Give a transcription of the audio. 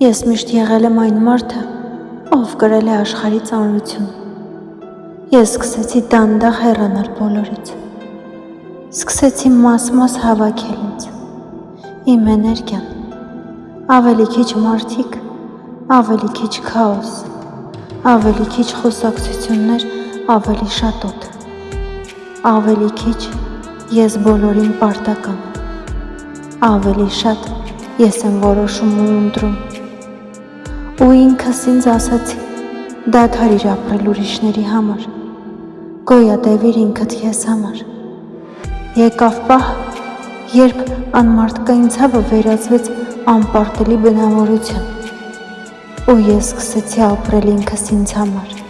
Ես միշտ եղել եմ այն մարդը, ով կրել է աշխարհի ծանրություն։ Ես սկսեցի դանդաղ հեռանալ բոլորից։ Սկսեցի մաս-մաս հավաքել ինձ, իմ էներգիան, ավելի քիչ մարդիկ, ավելի քիչ քաոս, ավելի քիչ խոսակցություններ, ավելի շատ օդ, ավելի քիչ ես բոլորին պարտական, ավելի շատ ես եմ որոշում ու ընտրում։ Ու ինքս ինձ ասացի, դադարիր ապրել ուրիշների համար, գոյատևիր ինքդ քեզ համար։ Եկավ պահ, երբ անմարդկային ցավը վերածվեց անպարտելի բնավորության, ու ես սկսեցի ապրել ինքս ինձ համար։